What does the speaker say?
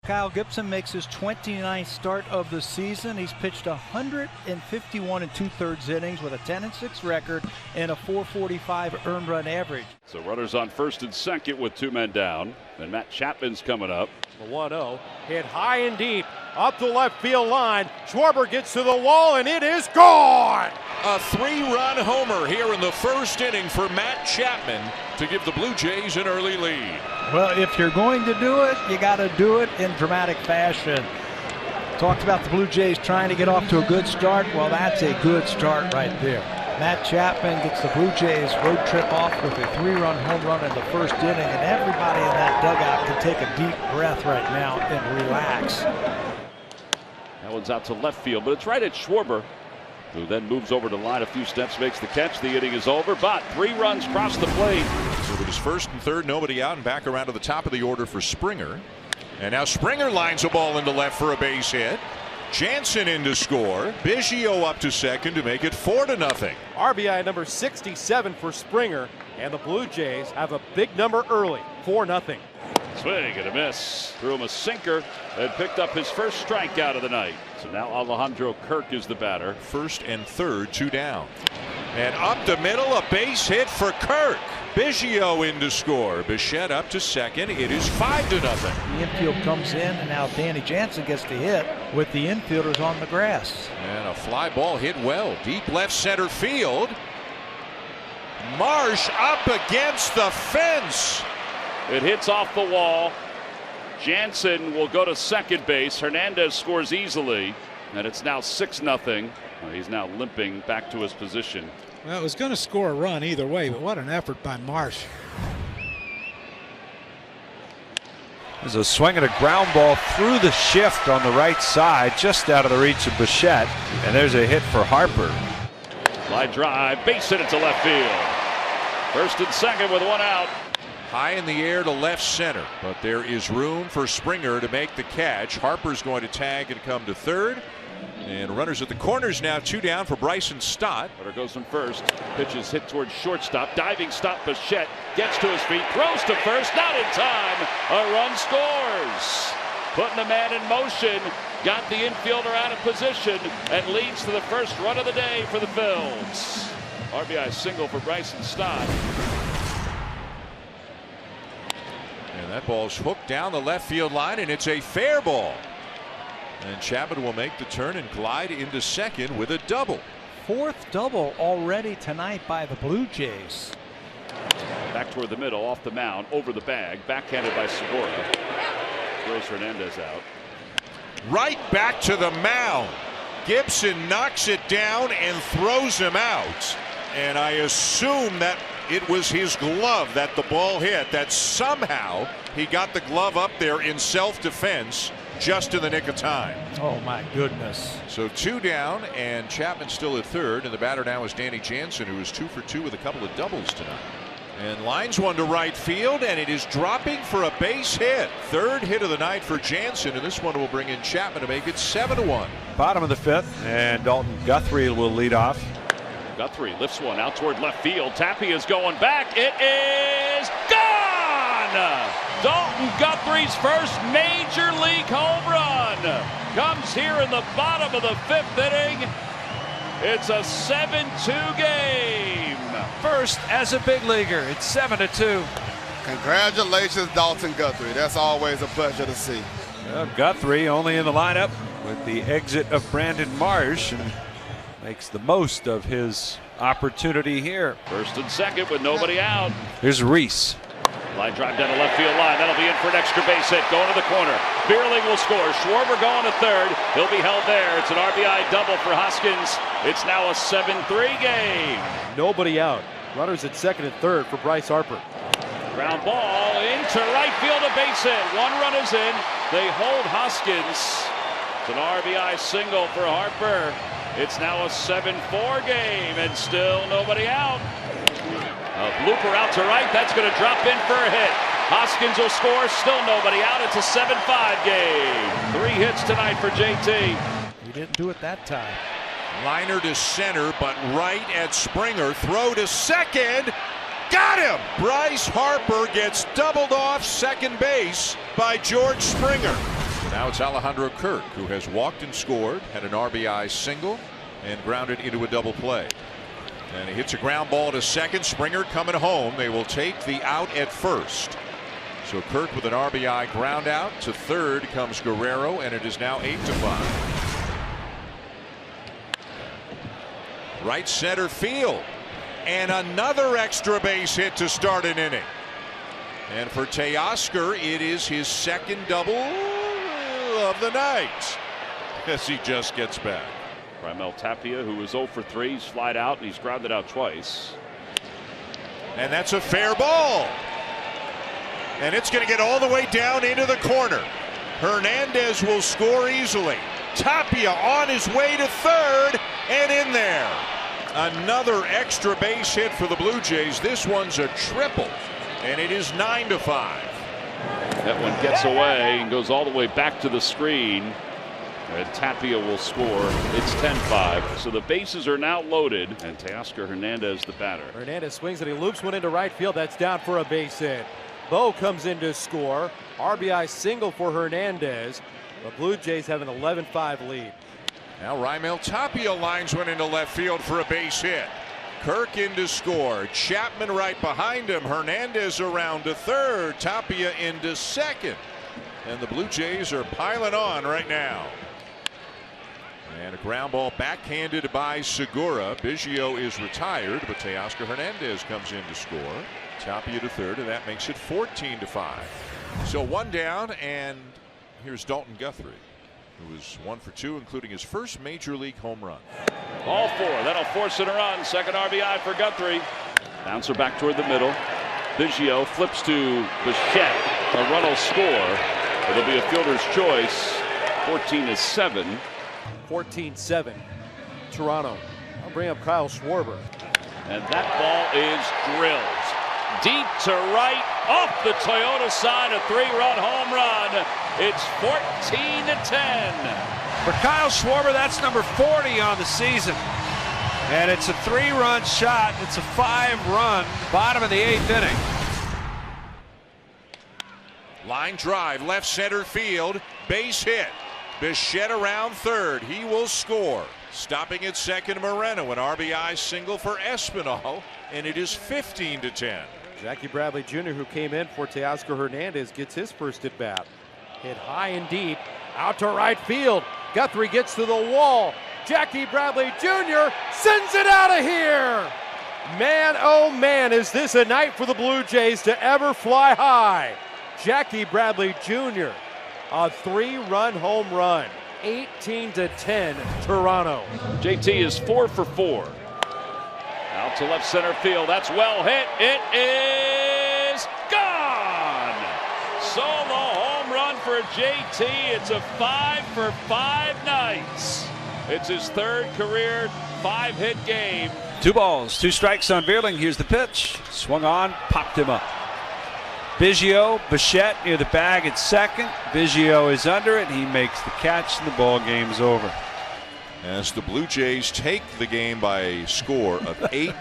Kyle Gibson makes his 29th start of the season. He's pitched 151 2/3 innings with a 10-6 record and a .445 earned run average. So runners on first and second with two men down. And Matt Chapman's coming up. The 1-0 hit high and deep up the left field line. Schwarber gets to the wall and it is gone. A three-run homer here in the first inning for Matt Chapman to give the Blue Jays an early lead. Well, if you're going to do it, you got to do it in dramatic fashion. Talked about the Blue Jays trying to get off to a good start. Well, that's a good start right there. Matt Chapman gets the Blue Jays road trip off with a 3-run home run in the first inning, and everybody in that dugout can take a deep breath right now and relax. That one's out to left field, but it's right at Schwarber, who then moves over to line a few steps, makes the catch. The inning is over, but 3 runs cross the plate. So it is first and third, nobody out, and back around to the top of the order for Springer. And now Springer lines a ball into left for a base hit. Jansen in to score. Biggio up to second to make it 4-0. RBI number 67 for Springer, and the Blue Jays have a big number early, 4-0. Swing and a miss. Threw him a sinker and picked up his first strikeout of the night. So now Alejandro Kirk is the batter. First and third, 2 down. And up the middle, a base hit for Kirk. Biggio in to score. Bichette up to second. It is 5-0. The infield comes in, and now Danny Jansen gets the hit with the infielders on the grass. And a fly ball hit well. Deep left center field. Marsh up against the fence. It hits off the wall. Jansen will go to second base. Hernandez scores easily, and it's now 6-0. He's now limping back to his position. Well, it was going to score a run either way, but what an effort by Marsh. There's a swing and a ground ball through the shift on the right side, just out of the reach of Bichette. And there's a hit for Harper. Fly drive, base hit into left field. First and second with 1 out. High in the air to left center, but there is room for Springer to make the catch. Harper's going to tag and come to third. And runners at the corners now, 2 down for Bryson Stott. Runner goes from first. Pitches hit towards shortstop. Diving stop. Bichette gets to his feet. Throws to first. Not in time. A run scores. Putting the man in motion. Got the infielder out of position. And leads to the first run of the day for the Phillies. RBI single for Bryson Stott. And that ball's hooked down the left field line, and it's a fair ball. And Chapman will make the turn and glide into second with a double. 4th double already tonight by the Blue Jays. Back toward the middle, off the mound, over the bag, backhanded by Segura. Throws Hernandez out. Right back to the mound. Gibson knocks it down and throws him out. And I assume that it was his glove that the ball hit, that somehow he got the glove up there in self-defense just in the nick of time. Oh my goodness. So 2 down, and Chapman still at third, and the batter now is Danny Jansen, who is 2 for 2 with a couple of doubles tonight. And lines one to right field, and it is dropping for a base hit. 3rd hit of the night for Jansen, and this one will bring in Chapman to make it 7-1. Bottom of the 5th, and Dalton Guthrie will lead off. Guthrie lifts one out toward left field. Tapia is going back. It is gone! Dalton Guthrie's first major league home run comes here in the bottom of the 5th inning. It's a 7-2 game. First as a big leaguer, it's 7-2. Congratulations, Dalton Guthrie. That's always a pleasure to see. Well, Guthrie only in the lineup with the exit of Brandon Marsh, and makes the most of his opportunity here. First and second with nobody out. Here's Reese. Line drive down the left field line. That'll be in for an extra base hit. Going to the corner. Bierling will score. Schwarber going to third. He'll be held there. It's an RBI double for Hoskins. It's now a 7-3 game. Nobody out. Runners at second and third for Bryce Harper. Ground ball into right field, a base hit. 1 run is in. They hold Hoskins. It's an RBI single for Harper. It's now a 7-4 game, and still nobody out. A blooper out to right. That's going to drop in for a hit. Hoskins will score. Still nobody out. It's a 7-5 game. 3 hits tonight for JT. He didn't do it that time. Liner to center, but right at Springer. Throw to second. Got him! Bryce Harper gets doubled off second base by George Springer. Now it's Alejandro Kirk, who has walked and scored, had an RBI single, and grounded into a double play. And he hits a ground ball to second. Springer coming home. They will take the out at first. So Kirk with an RBI ground out. To third comes Guerrero, and it is now 8-5. Right center field. And another extra base hit to start an inning. And for Teoscar, it is his second double of the night as he just gets back. Raimel Tapia, who was 0 for 3, he's flied out and he's grounded out twice. And that's a fair ball. And it's going to get all the way down into the corner. Hernandez will score easily. Tapia on his way to third and in there. Another extra base hit for the Blue Jays. This one's a triple, and it is 9-5. That one gets away and goes all the way back to the screen. And Tapia will score. It's 10-5. So the bases are now loaded. And Teoscar Hernandez, the batter. Hernandez swings and he loops one into right field. That's down for a base hit. Bo comes in to score. RBI single for Hernandez. The Blue Jays have an 11-5 lead. Now Raimel Tapia lines one into left field for a base hit. Kirk in to score. Chapman right behind him. Hernandez around to third. Tapia into second. And the Blue Jays are piling on right now. And a ground ball backhanded by Segura. Biggio is retired, but Teoscar Hernandez comes in to score. Tapia to third, and that makes it 14-5. So one down, and here's Dalton Guthrie, who was 1 for 2, including his first major league home run. All 4. That'll force it a run. Second RBI for Guthrie. Bouncer back toward the middle. Biggio flips to Bichette. A run will score. It'll be a fielder's choice. 14-7. 14-7. Toronto. I'll bring up Kyle Schwarber. And that ball is drilled deep to right, off the Toyota side, a 3-run home run. It's 14-10. For Kyle Schwarber, that's number 40 on the season. And it's a 3-run shot. It's a 5-run bottom of the 8th inning. Line drive, left center field, base hit. Bichette around third. He will score. Stopping at second, Moreno. An RBI single for Espinal, and it is 15-10. Jackie Bradley Jr., who came in for Teoscar Hernandez, gets his first at bat. Hit high and deep, out to right field. Guthrie gets to the wall. Jackie Bradley Jr. sends it out of here. Man, oh man, is this a night for the Blue Jays to ever fly high. Jackie Bradley Jr., a 3-run home run. 18-10 Toronto. JT is 4 for 4. Out to left center field. That's well hit. It is gone. Solo home run for JT. It's a 5 for 5 nights. It's his 3rd career 5-hit game. 2 balls, 2 strikes on Vierling. Here's the pitch. Swung on, popped him up. Biggio, Bichette near the bag at second. Biggio is under it. He makes the catch, and the ball game's over. As the Blue Jays take the game by a score of 8.